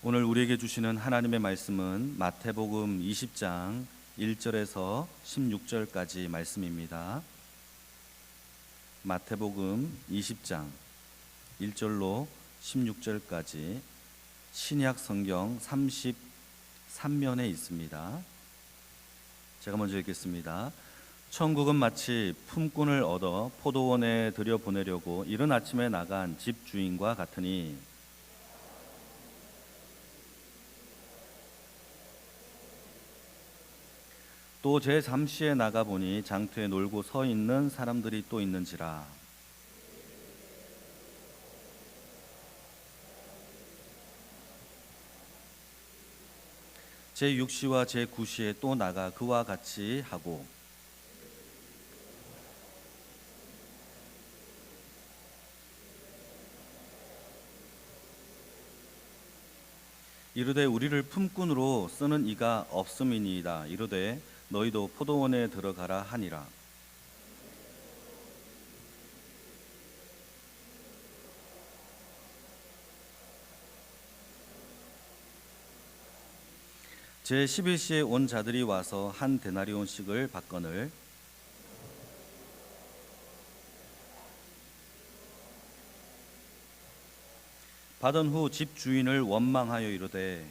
오늘 우리에게 주시는 하나님의 말씀은 마태복음 20장 1절에서 16절까지 말씀입니다. 마태복음 20장 1절로 16절까지 신약 성경 33면에 있습니다. 제가 먼저 읽겠습니다. 천국은 마치 품꾼을 얻어 포도원에 들여보내려고 이른 아침에 나간 집주인과 같으니 또 제3시에 나가보니 장터에 놀고 서 있는 사람들이 또 있는지라. 제6시와 제9시에 또 나가 그와 같이 하고 이르되 우리를 품꾼으로 쓰는 이가 없음이니이다. 이르되 너희도 포도원에 들어가라 하니라. 제11시에 온 자들이 와서 한 데나리온씩을 받거늘 받은 후 집주인을 원망하여 이르되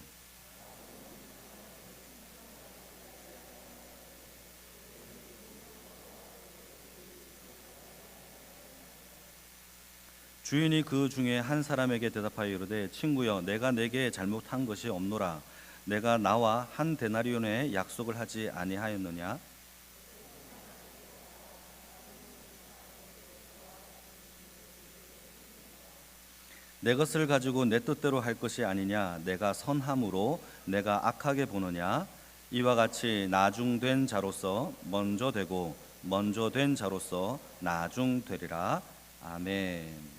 주인이 그 중에 한 사람에게 대답하여 이르되 친구여 내가 내게 잘못한 것이 없노라. 내가 나와 한 데나리온의 약속을 하지 아니하였느냐? 내 것을 가지고 내 뜻대로 할 것이 아니냐? 내가 선함으로 내가 악하게 보느냐? 이와 같이 나중된 자로서 먼저 되고 먼저 된 자로서 나중되리라. 아멘.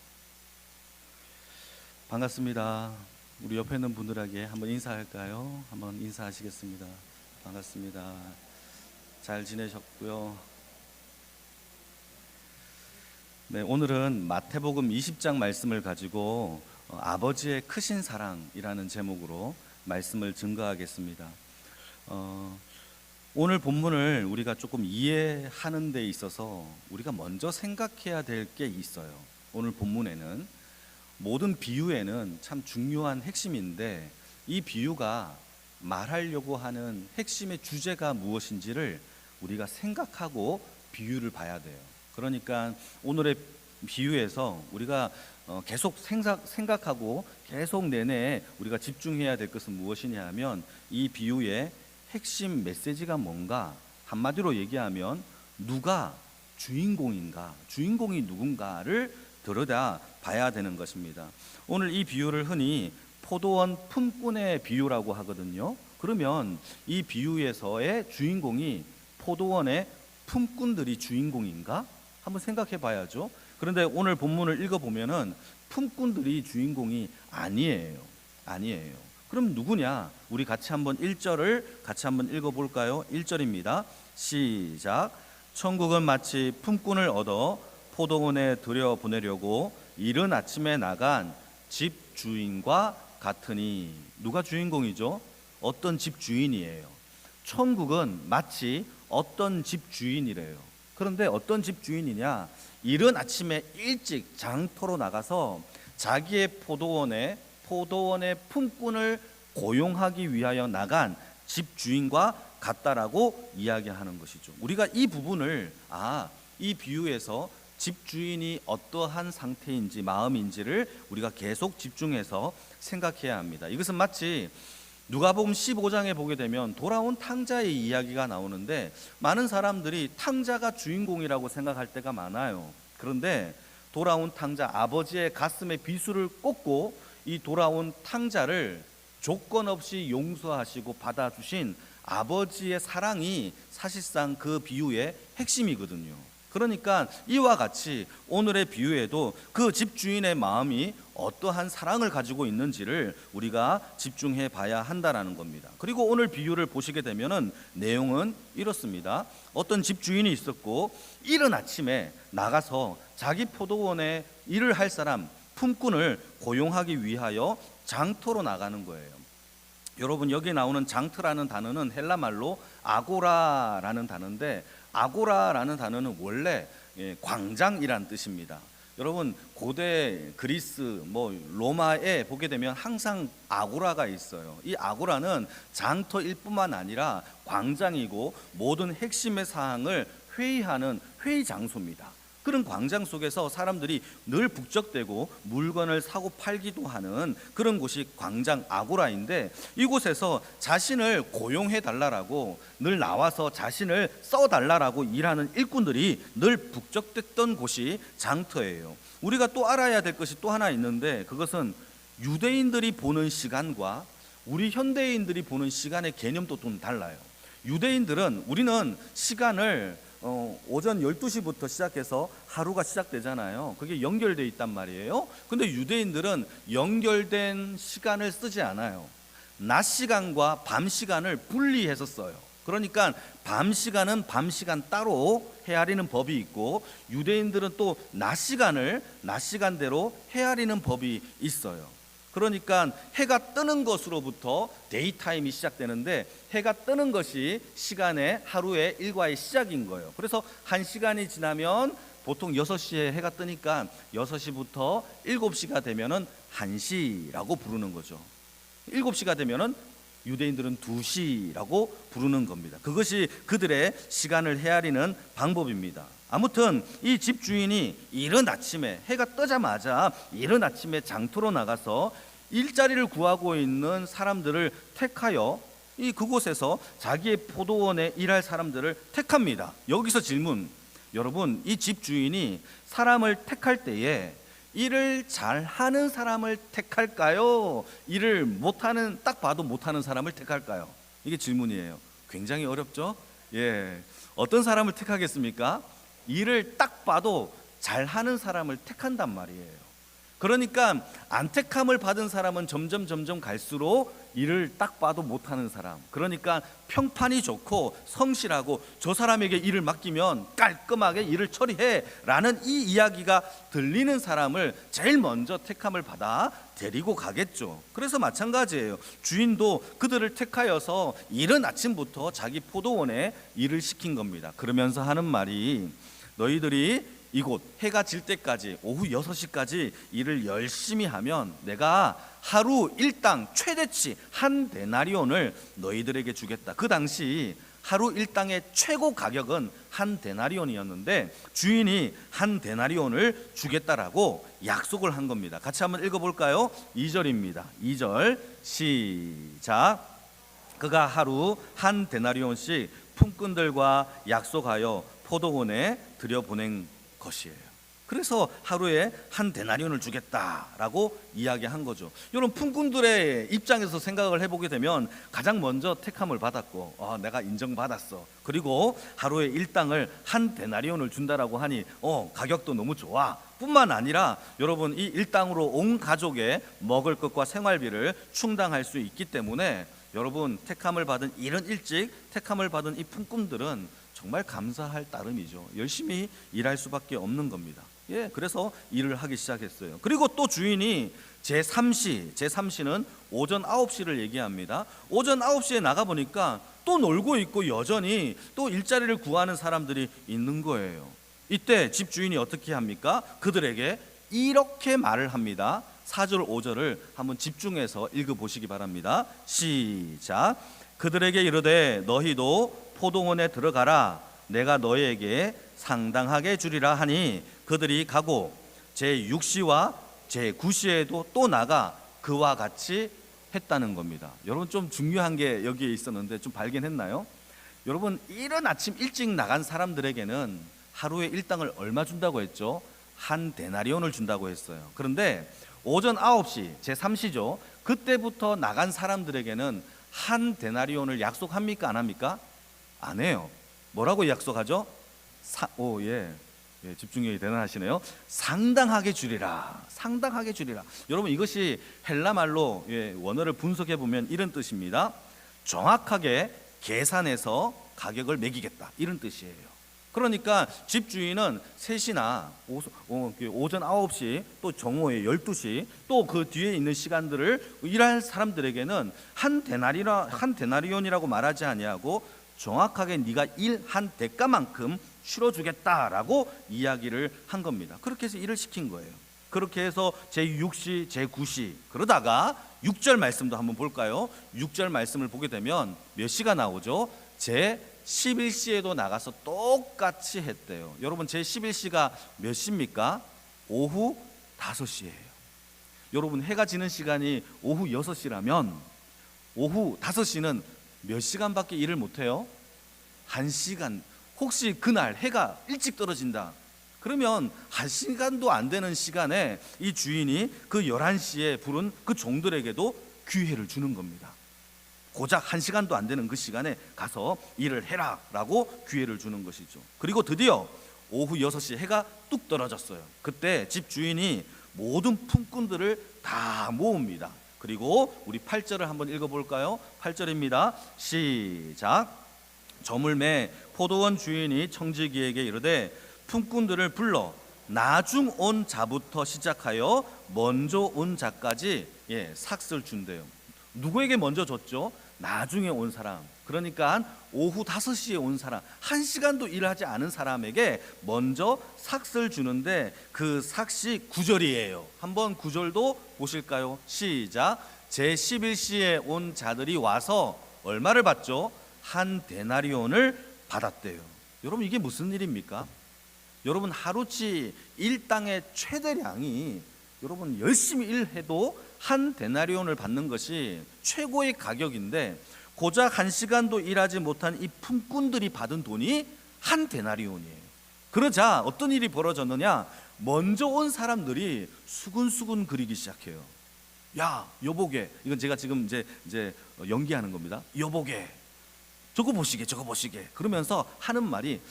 반갑습니다. 우리 옆에 있는 분들에게 한번 인사할까요? 한번 인사하시겠습니다. 반갑습니다. 잘 지내셨고요. 네, 오늘은 마태복음 20장 말씀을 가지고 아버지의 크신 사랑이라는 제목으로 말씀을 증거하겠습니다. 오늘 본문을 우리가 조금 이해하는 데 있어서 우리가 먼저 생각해야 될 게 있어요. 오늘 본문에는 모든 비유에는 참 중요한 핵심인데 이 비유가 말하려고 하는 핵심의 주제가 무엇인지를 우리가 생각하고 비유를 봐야 돼요. 그러니까 오늘의 비유에서 우리가 계속 생각하고 계속 내내 우리가 집중해야 될 것은 무엇이냐 하면 이 비유의 핵심 메시지가 뭔가, 한마디로 얘기하면 누가 주인공인가, 주인공이 누군가를 들여다 봐야 되는 것입니다. 오늘 이 비유를 흔히 포도원 품꾼의 비유라고 하거든요. 그러면 이 비유에서의 주인공이 포도원의 품꾼들이 주인공인가? 한번 생각해 봐야죠. 그런데 오늘 본문을 읽어보면은 품꾼들이 주인공이 아니에요. 그럼 누구냐? 우리 같이 한번 1절을 같이 한번 읽어볼까요? 1절입니다. 시작. 천국은 마치 품꾼을 얻어 포도원에 들여보내려고 이른 아침에 나간 집주인과 같으니. 누가 주인공이죠? 어떤 집주인이에요. 천국은 마치 어떤 집주인이래요. 그런데 어떤 집주인이냐? 이른 아침에 일찍 장터로 나가서 자기의 포도원의 품꾼을 고용하기 위하여 나간 집주인과 같다라고 이야기하는 것이죠. 우리가 이 부분을 이 비유에서 집주인이 어떠한 상태인지 마음인지를 우리가 계속 집중해서 생각해야 합니다. 이것은 마치 누가복음 15장에 보게 되면 돌아온 탕자의 이야기가 나오는데 많은 사람들이 탕자가 주인공이라고 생각할 때가 많아요. 그런데 돌아온 탕자, 아버지의 가슴에 비수를 꽂고 이 돌아온 탕자를 조건 없이 용서하시고 받아주신 아버지의 사랑이 사실상 그 비유의 핵심이거든요. 그러니까 이와 같이 오늘의 비유에도 그 집주인의 마음이 어떠한 사랑을 가지고 있는지를 우리가 집중해 봐야 한다는 겁니다. 그리고 오늘 비유를 보시게 되면은 내용은 이렇습니다. 어떤 집주인이 있었고 이른 아침에 나가서 자기 포도원에 일을 할 사람, 품꾼을 고용하기 위하여 장터로 나가는 거예요. 여러분, 여기 나오는 장터라는 단어는 헬라 말로 아고라라는 단어인데, 아고라라는 단어는 원래 광장이란 뜻입니다. 여러분, 고대 그리스 로마에 보게 되면 항상 아고라가 있어요. 이 아고라는 장터일 뿐만 아니라 광장이고 모든 핵심의 사항을 회의하는 회의 장소입니다. 그런 광장 속에서 사람들이 늘 북적대고 물건을 사고 팔기도 하는 그런 곳이 광장 아고라인데, 이곳에서 자신을 고용해 달라라고 늘 나와서 자신을 써달라라고 일하는 일꾼들이 늘 북적댔던 곳이 장터예요. 우리가 또 알아야 될 것이 또 하나 있는데, 그것은 유대인들이 보는 시간과 우리 현대인들이 보는 시간의 개념도 좀 달라요. 유대인들은, 우리는 시간을 오전 12시부터 시작해서 하루가 시작되잖아요. 그게 연결되어 있단 말이에요. 근데 유대인들은 연결된 시간을 쓰지 않아요. 낮 시간과 밤 시간을 분리해서 써요. 그러니까 밤 시간은 밤 시간 따로 헤아리는 법이 있고, 유대인들은 또 낮 시간을 낮 시간대로 헤아리는 법이 있어요. 그러니까 해가 뜨는 것으로부터 데이타임이 시작되는데, 해가 뜨는 것이 시간의 하루의 일과의 시작인 거예요. 그래서 한 시간이 지나면 보통 6시에 해가 뜨니까 6시부터 7시가 되면은 1시라고 부르는 거죠. 7시가 되면은 유대인들은 2시라고 부르는 겁니다. 그것이 그들의 시간을 헤아리는 방법입니다. 아무튼 이 집주인이 이른 아침에, 해가 뜨자마자 이른 아침에 장터로 나가서 일자리를 구하고 있는 사람들을 택하여 그곳에서 자기의 포도원에 일할 사람들을 택합니다. 여기서 질문, 여러분, 이 집주인이 사람을 택할 때에 일을 잘하는 사람을 택할까요? 일을 못하는, 딱 봐도 못하는 사람을 택할까요? 이게 질문이에요. 굉장히 어렵죠? 어떤 사람을 택하겠습니까? 일을 딱 봐도 잘하는 사람을 택한단 말이에요. 그러니까 안택함을 받은 사람은 점점 갈수록 일을 딱 봐도 못하는 사람, 그러니까 평판이 좋고 성실하고 저 사람에게 일을 맡기면 깔끔하게 일을 처리해 라는 이 이야기가 들리는 사람을 제일 먼저 택함을 받아 데리고 가겠죠. 그래서 마찬가지예요. 주인도 그들을 택하여서 이른 아침부터 자기 포도원에 일을 시킨 겁니다. 그러면서 하는 말이, 너희들이 이곳 해가 질 때까지 오후 6시까지 일을 열심히 하면 내가 하루 일당 최대치 한 데나리온을 너희들에게 주겠다. 그 당시 하루 일당의 최고 가격은 한 데나리온이었는데 주인이 한 데나리온을 주겠다라고 약속을 한 겁니다. 같이 한번 읽어볼까요? 2절입니다. 2절 시작. 그가 하루 한 데나리온씩 품꾼들과 약속하여 포도원에 들여보낸 것이에요. 그래서 하루에 한 데나리온을 주겠다라고 이야기한 거죠. 여러분, 품꾼들의 입장에서 생각을 해보게 되면 가장 먼저 택함을 받았고, 내가 인정받았어. 그리고 하루에 일당을 한 데나리온을 준다라고 하니 가격도 너무 좋아. 뿐만 아니라 여러분, 이 일당으로 온 가족의 먹을 것과 생활비를 충당할 수 있기 때문에 여러분, 택함을 받은, 이른 일찍 택함을 받은 이 품꾼들은 정말 감사할 따름이죠. 열심히 일할 수밖에 없는 겁니다. 그래서 일을 하기 시작했어요. 그리고 또 주인이 제3시는 오전 9시를 얘기합니다. 오전 9시에 나가보니까 또 놀고 있고 여전히 또 일자리를 구하는 사람들이 있는 거예요. 이때 집주인이 어떻게 합니까? 그들에게 이렇게 말을 합니다. 4절 5절을 한번 집중해서 읽어보시기 바랍니다. 시작. 그들에게 이르되 너희도 포도원에 들어가라. 내가 너희에게 상당하게 주리라 하니 그들이 가고 제6시와 제9시에도 또 나가 그와 같이 했다는 겁니다. 여러분, 좀 중요한 게 여기에 있었는데 좀 발견했나요? 여러분, 이른 아침 일찍 나간 사람들에게는 하루에 일당을 얼마 준다고 했죠? 한 데나리온을 준다고 했어요. 그런데 오전 9시 제3시죠. 그때부터 나간 사람들에게는 한 데나리온을 약속합니까? 안 합니까? 안 해요. 뭐라고 약속하죠? 집중력이 대단하시네요. 상당하게 주리라. 상당하게 주리라. 여러분, 이것이 헬라 말로 원어를 분석해 보면 이런 뜻입니다. 정확하게 계산해서 가격을 매기겠다, 이런 뜻이에요. 그러니까 집주인은 3시나 오전 9시 또 정오에 12시 또 그 뒤에 있는 시간들을 일할 사람들에게는 한 데나리온이라고 말하지 아니하고 정확하게 네가 일한 대가만큼 실어주겠다라고 이야기를 한 겁니다. 그렇게 해서 일을 시킨 거예요. 그렇게 해서 제6시, 제9시 그러다가 6절 말씀도 한번 볼까요? 6절 말씀을 보게 되면 몇 시가 나오죠? 제11시에도 나가서 똑같이 했대요. 여러분 제11시가 몇 시입니까? 오후 5시예요. 여러분 해가 지는 시간이 오후 6시라면 오후 5시는 몇 시간밖에 일을 못해요? 1시간. 혹시 그날 해가 일찍 떨어진다 그러면 1시간도 안 되는 시간에 이 주인이 그 11시에 부른 그 종들에게도 기회를 주는 겁니다. 고작 1시간도 안 되는 그 시간에 가서 일을 해라 라고 기회를 주는 것이죠. 그리고 드디어 오후 6시 해가 뚝 떨어졌어요. 그때 집 주인이 모든 품꾼들을 다 모읍니다. 그리고 우리 8절을 한번 읽어볼까요? 8절입니다. 시작. 저물매 포도원 주인이 청지기에게 이르되 품꾼들을 불러 나중 온 자부터 시작하여 먼저 온 자까지 삭을 준대요. 누구에게 먼저 줬죠? 나중에 온 사람. 그러니까 오후 5시에 온 사람, 1시간도 일하지 않은 사람에게 먼저 삭을 주는데 그 삭이 9절이에요. 한번 9절도 보실까요? 시작. 제11시에 온 자들이 와서 얼마를 받죠? 한 데나리온을 받았대요. 여러분 이게 무슨 일입니까? 여러분 하루치 일당의 최대량이 여러분 열심히 일해도 한 데나리온을 받는 것이 최고의 가격인데 고작 1시간도 일하지 못한 이 품꾼들이 받은 돈이 한 데나리온이에요. 그러자 어떤 일이 벌어졌느냐? 먼저 온 사람들이 수근수근 그리기 시작해요. 야 여보게, 이건 제가 지금 이제 연기하는 겁니다. 여보게 저거 보시게 그러면서 하는 말이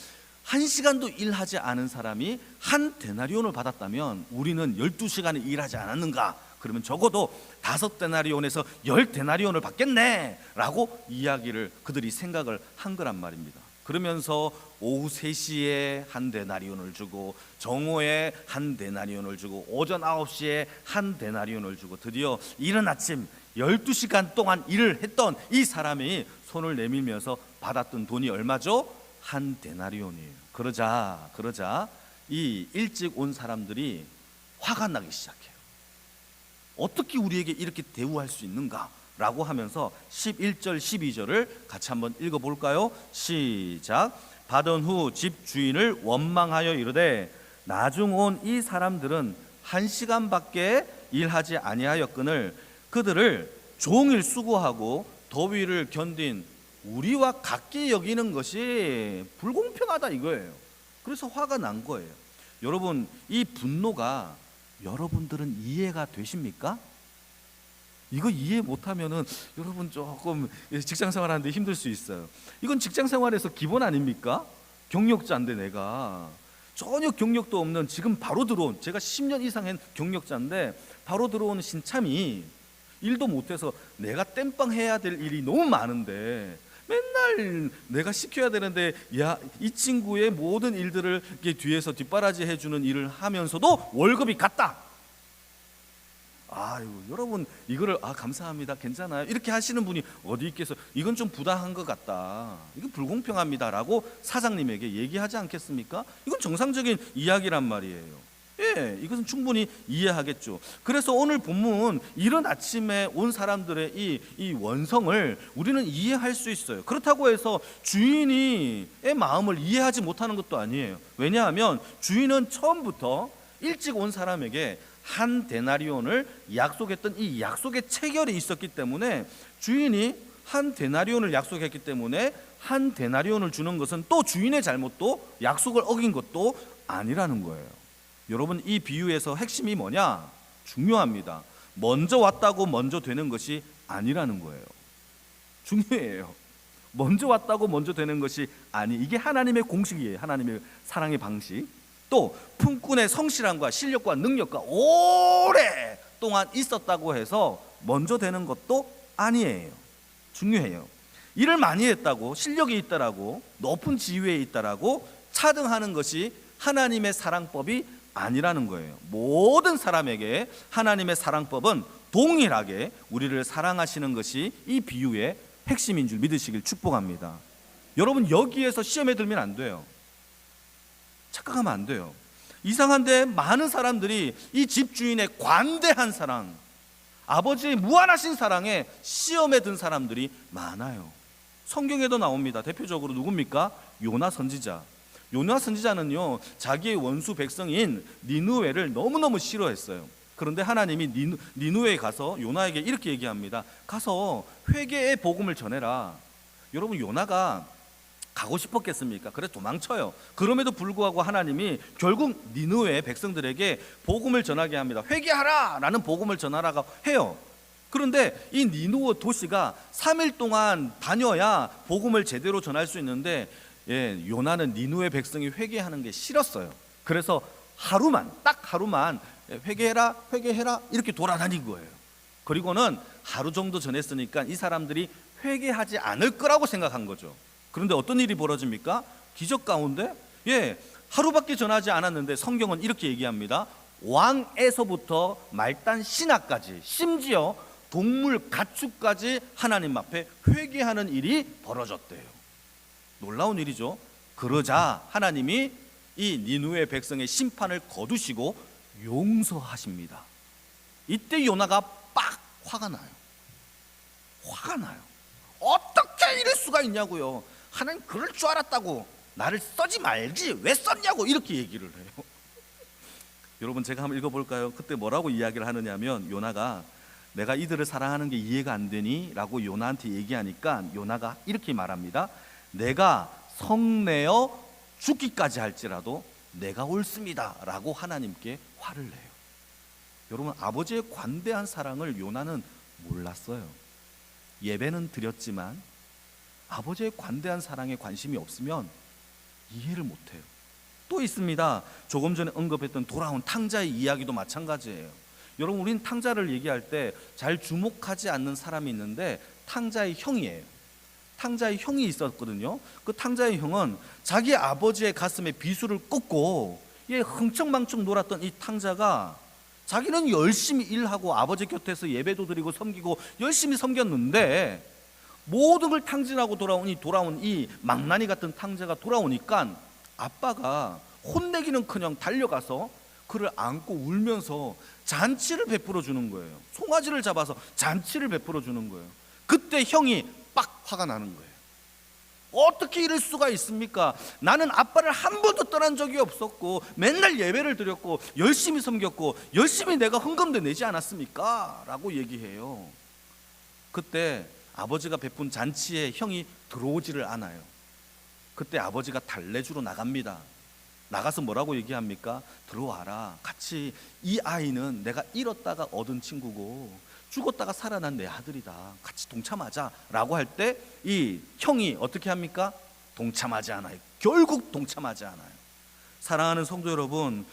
1시간도 일하지 않은 사람이 한 데나리온을 받았다면 우리는 12시간을 일하지 않았는가? 그러면 적어도 5데나리온에서 10데나리온을 받겠네 라고 이야기를 그들이 생각을 한 거란 말입니다. 그러면서 오후 3시에 한 데나리온을 주고 정오에 한 데나리온을 주고 오전 9시에 한 데나리온을 주고 드디어 이른 아침 12시간 동안 일을 했던 이 사람이 손을 내밀면서 받았던 돈이 얼마죠? 한 데나리온이에요. 그러자 이 일찍 온 사람들이 화가 나기 시작해요. 어떻게 우리에게 이렇게 대우할 수 있는가? 라고 하면서 11절 12절을 같이 한번 읽어볼까요? 시작. 받은 후 집 주인을 원망하여 이르되 나중 온 이 사람들은 1시간밖에 일하지 아니하였거늘 그들을 종일 수고하고 더위를 견딘 우리와 같게 여기는 것이 불공평하다 이거예요. 그래서 화가 난 거예요. 여러분 이 분노가 여러분들은 이해가 되십니까? 이거 이해 못하면은 여러분 조금 직장생활하는데 힘들 수 있어요. 이건 직장생활에서 기본 아닙니까? 경력자인데 내가 전혀 경력도 없는 지금 바로 들어온, 제가 10년 이상 한 경력자인데 바로 들어온 신참이 일도 못해서 내가 땜빵 해야 될 일이 너무 많은데 맨날 내가 시켜야 되는데 야, 이 친구의 모든 일들을 뒤에서 뒷바라지 해주는 일을 하면서도 월급이 같다. 아유 여러분 이거를 감사합니다 괜찮아요 이렇게 하시는 분이 어디 있겠어. 이건 좀 부당한 것 같다. 이건 불공평합니다라고 사장님에게 얘기하지 않겠습니까? 이건 정상적인 이야기란 말이에요. 예, 이것은 충분히 이해하겠죠. 그래서 오늘 본문 이른 아침에 온 사람들의 이 원성을 우리는 이해할 수 있어요. 그렇다고 해서 주인의 마음을 이해하지 못하는 것도 아니에요. 왜냐하면 주인은 처음부터 일찍 온 사람에게 한 데나리온을 약속했던 이 약속의 체결이 있었기 때문에 주인이 한 데나리온을 약속했기 때문에 한 데나리온을 주는 것은 또 주인의 잘못도 약속을 어긴 것도 아니라는 거예요. 여러분 이 비유에서 핵심이 뭐냐? 중요합니다. 먼저 왔다고 먼저 되는 것이 아니라는 거예요. 중요해요. 먼저 왔다고 먼저 되는 것이 이게 하나님의 공식이에요. 하나님의 사랑의 방식. 또 품꾼의 성실함과 실력과 능력과 오랫동안 있었다고 해서 먼저 되는 것도 아니에요. 중요해요. 일을 많이 했다고 실력이 있다라고 높은 지위에 있다라고 차등하는 것이 하나님의 사랑법이 아니라는 거예요. 모든 사람에게 하나님의 사랑법은 동일하게 우리를 사랑하시는 것이 이 비유의 핵심인 줄 믿으시길 축복합니다. 여러분, 여기에서 시험에 들면 안 돼요. 착각하면 안 돼요. 이상한데 많은 사람들이 이 집주인의 관대한 사랑, 아버지의 무한하신 사랑에 시험에 든 사람들이 많아요. 성경에도 나옵니다. 대표적으로 누굽니까? 요나 선지자. 요나 선지자는요, 자기의 원수 백성인 니느웨를 너무너무 싫어했어요. 그런데 하나님이 니느웨에 가서 요나에게 이렇게 얘기합니다. 가서 회개의 복음을 전해라. 여러분, 요나가 가고 싶었겠습니까? 그래서 도망쳐요. 그럼에도 불구하고 하나님이 결국 니느웨 백성들에게 복음을 전하게 합니다. 회개하라! 라는 복음을 전하라고 해요. 그런데 이 니느웨 도시가 3일 동안 다녀야 복음을 제대로 전할 수 있는데, 요나는 니느웨 백성이 회개하는 게 싫었어요. 그래서 딱 하루만 회개해라 이렇게 돌아다닌 거예요. 그리고는 하루 정도 전했으니까 이 사람들이 회개하지 않을 거라고 생각한 거죠. 그런데 어떤 일이 벌어집니까? 기적 가운데 하루밖에 전하지 않았는데 성경은 이렇게 얘기합니다. 왕에서부터 말단 신하까지, 심지어 동물 가축까지 하나님 앞에 회개하는 일이 벌어졌대요. 놀라운 일이죠. 그러자 하나님이 이 니느웨 백성의 심판을 거두시고 용서하십니다. 이때 요나가 빡 화가 나요. 어떻게 이럴 수가 있냐고요. 하나님 그럴 줄 알았다고 나를 써지 말지 왜 썼냐고 이렇게 얘기를 해요. 여러분, 제가 한번 읽어볼까요? 그때 뭐라고 이야기를 하느냐면, 요나가 내가 이들을 사랑하는 게 이해가 안 되니? 라고 요나한테 얘기하니까 요나가 이렇게 말합니다. 내가 성내어 죽기까지 할지라도 내가 옳습니다 라고 하나님께 화를 내요. 여러분, 아버지의 관대한 사랑을 요나는 몰랐어요. 예배는 드렸지만 아버지의 관대한 사랑에 관심이 없으면 이해를 못해요. 또 있습니다. 조금 전에 언급했던 돌아온 탕자의 이야기도 마찬가지예요. 여러분, 우린 탕자를 얘기할 때 잘 주목하지 않는 사람이 있는데 탕자의 형이에요. 탕자의 형이 있었거든요. 그 탕자의 형은 자기 아버지의 가슴에 비수를 꽂고 흥청망청 놀았던 이 탕자가 자기는 열심히 일하고 아버지 곁에서 예배도 드리고 섬기고 열심히 섬겼는데, 모든 걸 탕진하고 돌아온 이 망나니 같은 탕자가 돌아오니까 아빠가 혼내기는커녕 달려가서 그를 안고 울면서 잔치를 베풀어 주는 거예요. 송아지를 잡아서 잔치를 베풀어 주는 거예요. 그때 형이 빡 화가 나는 거예요. 어떻게 이럴 수가 있습니까? 나는 아빠를 한 번도 떠난 적이 없었고 맨날 예배를 드렸고 열심히 섬겼고 열심히 내가 헌금도 내지 않았습니까? 라고 얘기해요. 그때 아버지가 베푼 잔치에 형이 들어오지를 않아요. 그때 아버지가 달래주러 나갑니다. 나가서 뭐라고 얘기합니까? 들어와라. 같이, 이 아이는 내가 잃었다가 얻은 친구고 죽었다가 살아난 내 아들이다. 같이 동참하자 라고 할 때 이 형이 어떻게 합니까? 동참하지 않아요. 결국 동참하지 않아요. 사랑하는 성도 여러분,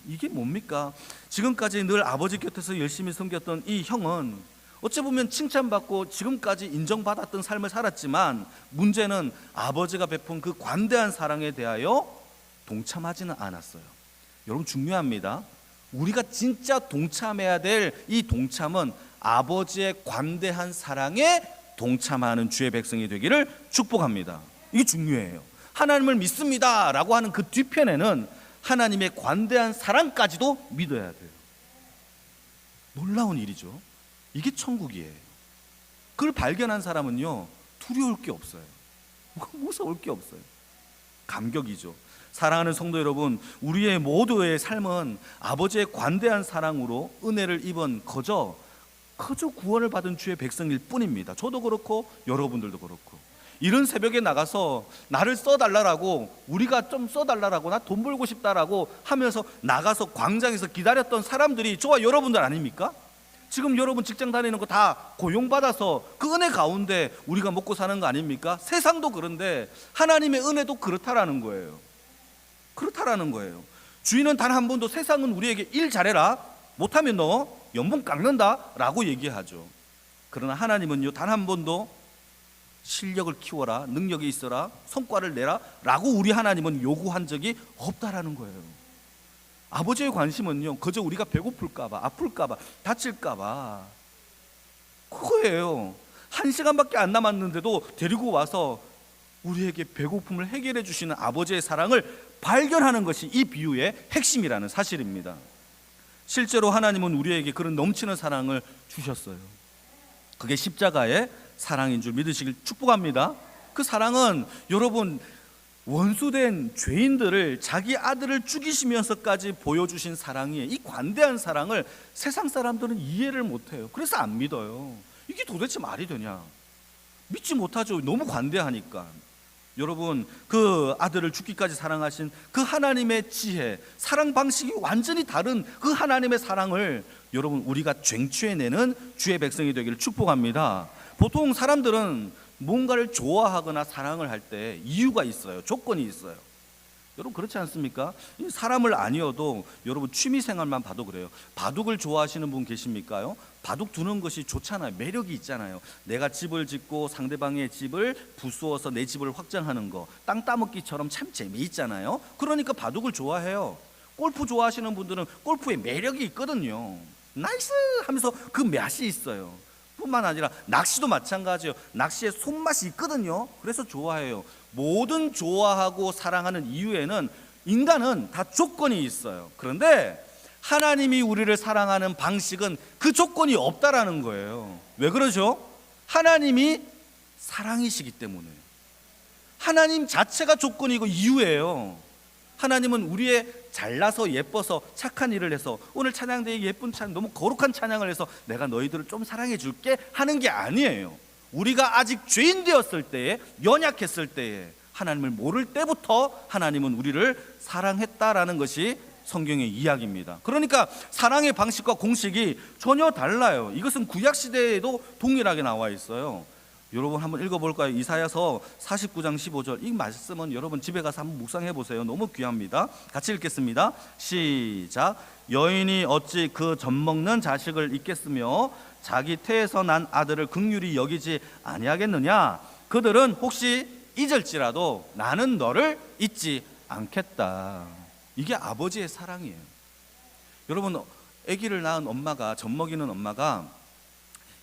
이게 뭡니까? 지금까지 늘 아버지 곁에서 열심히 섬겼던 이 형은 어찌 보면 칭찬받고 지금까지 인정받았던 삶을 살았지만, 문제는 아버지가 베푼 그 관대한 사랑에 대하여 동참하지는 않았어요. 여러분, 중요합니다. 우리가 진짜 동참해야 될 이 동참은 아버지의 관대한 사랑에 동참하는 주의 백성이 되기를 축복합니다. 이게 중요해요. 하나님을 믿습니다 라고 하는 그 뒤편에는 하나님의 관대한 사랑까지도 믿어야 돼요. 놀라운 일이죠. 이게 천국이에요. 그걸 발견한 사람은요, 두려울 게 없어요. 무서울 게 없어요. 감격이죠. 사랑하는 성도 여러분, 우리의 모두의 삶은 아버지의 관대한 사랑으로 은혜를 입은 그저 구원을 받은 주의 백성일 뿐입니다. 저도 그렇고 여러분들도 그렇고. 이런 새벽에 나가서 나를 써달라고, 우리가 좀 써달라고, 나 돈 벌고 싶다라고 하면서 나가서 광장에서 기다렸던 사람들이 저와 여러분들 아닙니까? 지금 여러분 직장 다니는 거 다 고용받아서 그 은혜 가운데 우리가 먹고 사는 거 아닙니까? 세상도 그런데 하나님의 은혜도 그렇다라는 거예요. 주인은 단 한 번도 세상은 우리에게 일 잘해라, 못하면 너 연봉 깎는다 라고 얘기하죠. 그러나 하나님은요, 단 한 번도 실력을 키워라, 능력이 있어라, 성과를 내라 라고 우리 하나님은 요구한 적이 없다라는 거예요. 아버지의 관심은요, 그저 우리가 배고플까봐, 아플까봐, 다칠까봐 그거예요. 1시간밖에 안 남았는데도 데리고 와서 우리에게 배고픔을 해결해 주시는 아버지의 사랑을 발견하는 것이 이 비유의 핵심이라는 사실입니다. 실제로 하나님은 우리에게 그런 넘치는 사랑을 주셨어요. 그게 십자가의 사랑인 줄 믿으시길 축복합니다. 그 사랑은 여러분, 원수된 죄인들을 자기 아들을 죽이시면서까지 보여주신 사랑이에요. 이 관대한 사랑을 세상 사람들은 이해를 못해요. 그래서 안 믿어요. 이게 도대체 말이 되냐? 믿지 못하죠. 너무 관대하니까. 여러분, 그 아들을 죽기까지 사랑하신 그 하나님의 지혜, 사랑 방식이 완전히 다른 그 하나님의 사랑을 여러분, 우리가 쟁취해내는 주의 백성이 되기를 축복합니다. 보통 사람들은 뭔가를 좋아하거나 사랑을 할 때 이유가 있어요. 조건이 있어요. 여러분, 그렇지 않습니까? 사람을 아니어도 여러분 취미생활만 봐도 그래요. 바둑을 좋아하시는 분 계십니까요? 바둑 두는 것이 좋잖아요. 매력이 있잖아요. 내가 집을 짓고 상대방의 집을 부수어서 내 집을 확장하는 거, 땅 따먹기처럼 참 재미있잖아요. 그러니까 바둑을 좋아해요. 골프 좋아하시는 분들은 골프에 매력이 있거든요. 나이스 하면서 그 맛이 있어요. 뿐만 아니라 낚시도 마찬가지예요. 낚시에 손맛이 있거든요. 그래서 좋아해요. 모든 좋아하고 사랑하는 이유에는 인간은 다 조건이 있어요. 그런데 하나님이 우리를 사랑하는 방식은 그 조건이 없다라는 거예요. 왜 그러죠? 하나님이 사랑이시기 때문에. 하나님 자체가 조건이고 이유예요. 하나님은 우리의 잘나서 예뻐서 착한 일을 해서 오늘 찬양대에 예쁜 찬양, 너무 거룩한 찬양을 해서 내가 너희들을 좀 사랑해 줄게 하는 게 아니에요. 우리가 아직 죄인 되었을 때에, 연약했을 때에, 하나님을 모를 때부터 하나님은 우리를 사랑했다라는 것이 성경의 이야기입니다. 그러니까 사랑의 방식과 공식이 전혀 달라요. 이것은 구약시대에도 동일하게 나와 있어요. 여러분 한번 읽어볼까요? 이사야서 49장 15절. 이 말씀은 여러분 집에 가서 한번 묵상해 보세요. 너무 귀합니다. 같이 읽겠습니다. 시작. 여인이 어찌 그 젖먹는 자식을 잊겠으며 자기 태에서 난 아들을 긍휼히 여기지 아니하겠느냐? 그들은 혹시 잊을지라도 나는 너를 잊지 않겠다. 이게 아버지의 사랑이에요. 여러분, 아기를 낳은 엄마가, 젖먹이는 엄마가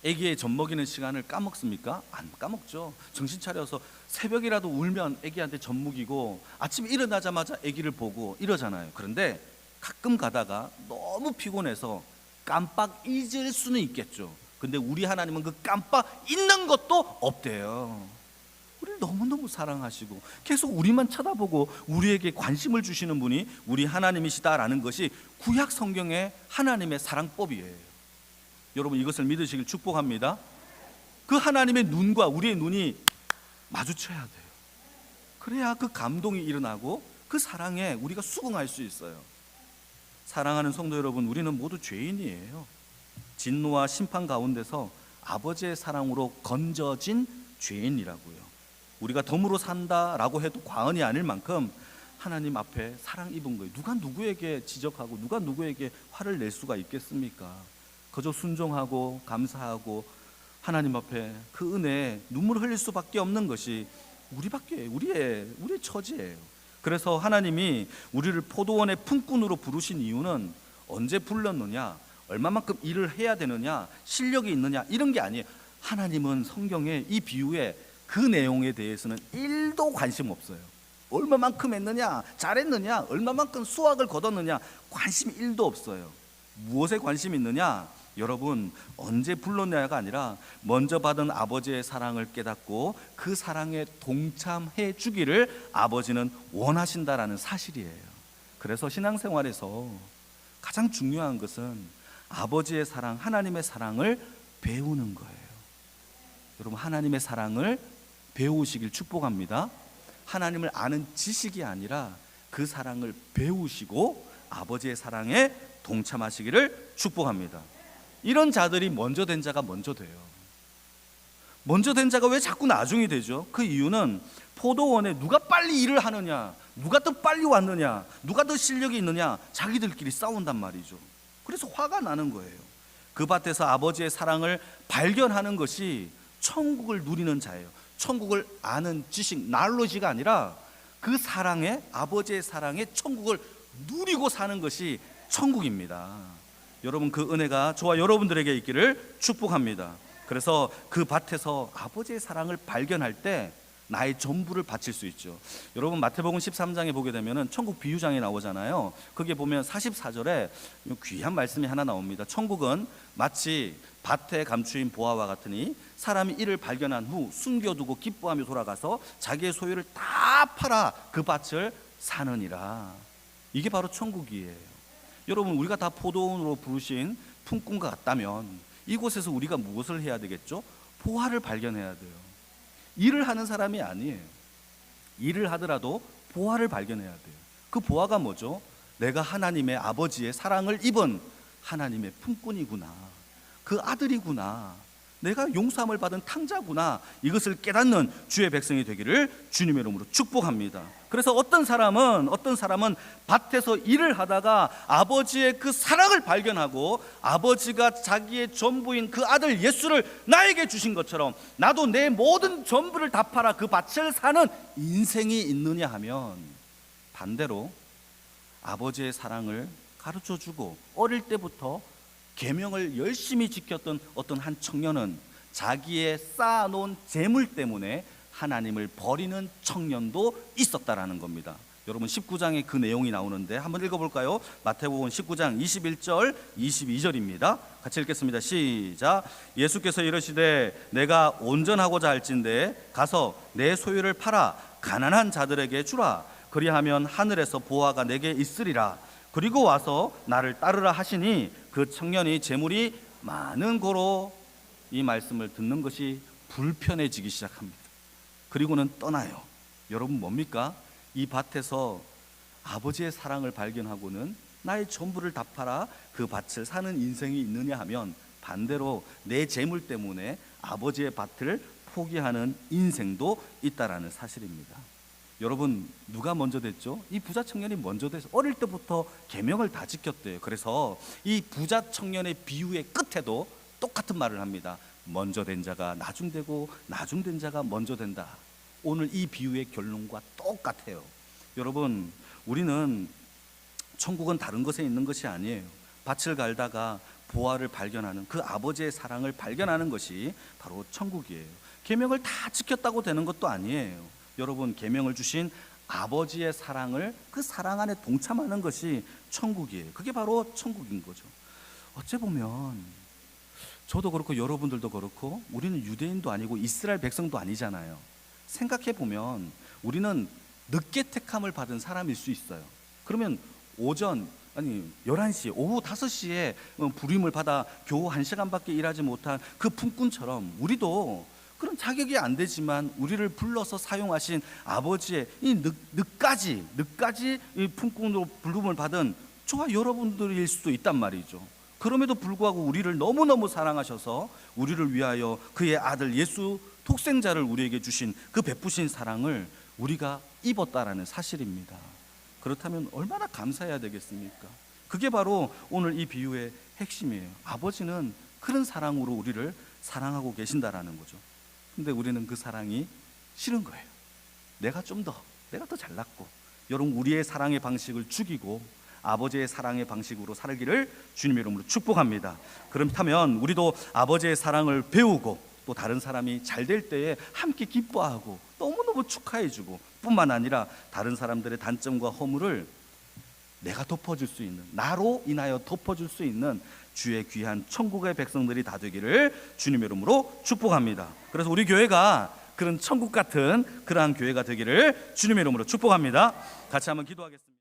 아기의 젖먹이는 시간을 까먹습니까? 안 까먹죠. 정신 차려서 새벽이라도 울면 아기한테 젖먹이고 아침에 일어나자마자 아기를 보고 이러잖아요. 그런데 가끔 가다가 너무 피곤해서 깜빡 잊을 수는 있겠죠. 근데 우리 하나님은 그 깜빡 잊는 것도 없대요. 우리를 너무너무 사랑하시고 계속 우리만 쳐다보고 우리에게 관심을 주시는 분이 우리 하나님이시다라는 것이 구약 성경의 하나님의 사랑법이에요. 여러분, 이것을 믿으시길 축복합니다. 그 하나님의 눈과 우리의 눈이 마주쳐야 돼요. 그래야 그 감동이 일어나고 그 사랑에 우리가 수긍할 수 있어요. 사랑하는 성도 여러분, 우리는 모두 죄인이에요. 진노와 심판 가운데서 아버지의 사랑으로 건져진 죄인이라고요. 우리가 덤으로 산다라고 해도 과언이 아닐 만큼 하나님 앞에 사랑 입은 거예요. 누가 누구에게 지적하고 누가 누구에게 화를 낼 수가 있겠습니까? 그저 순종하고 감사하고 하나님 앞에 그 은혜에 눈물을 흘릴 수밖에 없는 것이 우리의 처지예요. 그래서 하나님이 우리를 포도원의 품꾼으로 부르신 이유는 언제 불렀느냐, 얼마만큼 일을 해야 되느냐, 실력이 있느냐, 이런 게 아니에요. 하나님은 성경에 이 비유에 그 내용에 대해서는 1도 관심 없어요. 얼마만큼 했느냐, 잘했느냐, 얼마만큼 수확을 거뒀느냐, 관심이 1도 없어요. 무엇에 관심이 있느냐? 여러분, 언제 불렀냐가 아니라 먼저 받은 아버지의 사랑을 깨닫고 그 사랑에 동참해 주기를 아버지는 원하신다라는 사실이에요. 그래서 신앙생활에서 가장 중요한 것은 아버지의 사랑, 하나님의 사랑을 배우는 거예요. 여러분, 하나님의 사랑을 배우시길 축복합니다. 하나님을 아는 지식이 아니라 그 사랑을 배우시고 아버지의 사랑에 동참하시기를 축복합니다. 이런 자들이 먼저 된 자가 먼저 돼요. 먼저 된 자가 왜 자꾸 나중이 되죠? 그 이유는 포도원에 누가 빨리 일을 하느냐, 누가 더 빨리 왔느냐, 누가 더 실력이 있느냐, 자기들끼리 싸운단 말이죠. 그래서 화가 나는 거예요. 그 밭에서 아버지의 사랑을 발견하는 것이 천국을 누리는 자예요. 천국을 아는 지식, 날로지가 아니라 그 사랑에, 아버지의 사랑에 천국을 누리고 사는 것이 천국입니다. 여러분, 그 은혜가 저와 여러분들에게 있기를 축복합니다. 그래서 그 밭에서 아버지의 사랑을 발견할 때 나의 전부를 바칠 수 있죠. 여러분, 마태복음 13장에 보게 되면 천국 비유장이 나오잖아요. 거기에 보면 44절에 귀한 말씀이 하나 나옵니다. 천국은 마치 밭에 감추인 보화와 같으니 사람이 이를 발견한 후 숨겨두고 기뻐하며 돌아가서 자기의 소유를 다 팔아 그 밭을 사느니라. 이게 바로 천국이에요. 여러분, 우리가 다 포도원으로 부르신 품꾼과 같다면 이곳에서 우리가 무엇을 해야 되겠죠? 보화를 발견해야 돼요. 일을 하는 사람이 아니에요. 일을 하더라도 보화를 발견해야 돼요. 그 보화가 뭐죠? 내가 하나님의 아버지의 사랑을 입은 하나님의 품꾼이구나, 그 아들이구나, 내가 용서함을 받은 탕자구나, 이것을 깨닫는 주의 백성이 되기를 주님의 이름으로 축복합니다. 그래서 어떤 사람은 밭에서 일을 하다가 아버지의 그 사랑을 발견하고 아버지가 자기의 전부인 그 아들 예수를 나에게 주신 것처럼 나도 내 모든 전부를 다 팔아 그 밭을 사는 인생이 있느냐 하면, 반대로 아버지의 사랑을 가르쳐주고 어릴 때부터 계명을 열심히 지켰던 어떤 한 청년은 자기의 쌓아놓은 재물 때문에 하나님을 버리는 청년도 있었다라는 겁니다. 여러분, 19장에 그 내용이 나오는데 한번 읽어볼까요? 마태복음 19장 21절 22절입니다. 같이 읽겠습니다. 시작. 예수께서 이르시되 내가 온전하고자 할진대 가서 내 소유를 팔아 가난한 자들에게 주라. 그리하면 하늘에서 보화가 내게 있으리라. 그리고 와서 나를 따르라 하시니 그 청년이 재물이 많은 고로 이 말씀을 듣는 것이 불편해지기 시작합니다. 그리고는 떠나요. 여러분, 뭡니까? 이 밭에서 아버지의 사랑을 발견하고는 나의 전부를 다 팔아 그 밭을 사는 인생이 있느냐 하면, 반대로 내 재물 때문에 아버지의 밭을 포기하는 인생도 있다라는 사실입니다. 여러분, 누가 먼저 됐죠? 이 부자 청년이 먼저 돼서 어릴 때부터 계명을 다 지켰대요. 그래서 이 부자 청년의 비유의 끝에도 똑같은 말을 합니다. 먼저 된 자가 나중되고 나중된 자가 먼저 된다. 오늘 이 비유의 결론과 똑같아요. 여러분, 우리는 천국은 다른 것에 있는 것이 아니에요. 밭을 갈다가 보화를 발견하는 그 아버지의 사랑을 발견하는 것이 바로 천국이에요. 계명을 다 지켰다고 되는 것도 아니에요. 여러분, 계명을 주신 아버지의 사랑을, 그 사랑 안에 동참하는 것이 천국이에요. 그게 바로 천국인 거죠. 어째 보면 저도 그렇고 여러분들도 그렇고 우리는 유대인도 아니고 이스라엘 백성도 아니잖아요. 생각해 보면 우리는 늦게 택함을 받은 사람일 수 있어요. 그러면 오전, 아니 11시, 오후 5시에 부름을 받아 겨우 1시간밖에 일하지 못한 그 품꾼처럼 우리도 그런 자격이 안 되지만 우리를 불러서 사용하신 아버지의 이 늦까지 이 품꾼으로 부름을 받은 저와 여러분들일 수도 있단 말이죠. 그럼에도 불구하고 우리를 너무너무 사랑하셔서 우리를 위하여 그의 아들 예수 독생자를 우리에게 주신 그 베푸신 사랑을 우리가 입었다라는 사실입니다. 그렇다면 얼마나 감사해야 되겠습니까? 그게 바로 오늘 이 비유의 핵심이에요. 아버지는 그런 사랑으로 우리를 사랑하고 계신다라는 거죠. 근데 우리는 그 사랑이 싫은 거예요. 내가 더 잘났고. 여러분, 우리의 사랑의 방식을 죽이고 아버지의 사랑의 방식으로 살기를 주님의 이름으로 축복합니다. 그렇다면 우리도 아버지의 사랑을 배우고 또 다른 사람이 잘 될 때에 함께 기뻐하고 너무너무 축하해주고, 뿐만 아니라 다른 사람들의 단점과 허물을 내가 덮어줄 수 있는, 나로 인하여 덮어줄 수 있는 주의 귀한 천국의 백성들이 다 되기를 주님의 이름으로 축복합니다. 그래서 우리 교회가 그런 천국 같은 그러한 교회가 되기를 주님의 이름으로 축복합니다. 같이 한번 기도하겠습니다.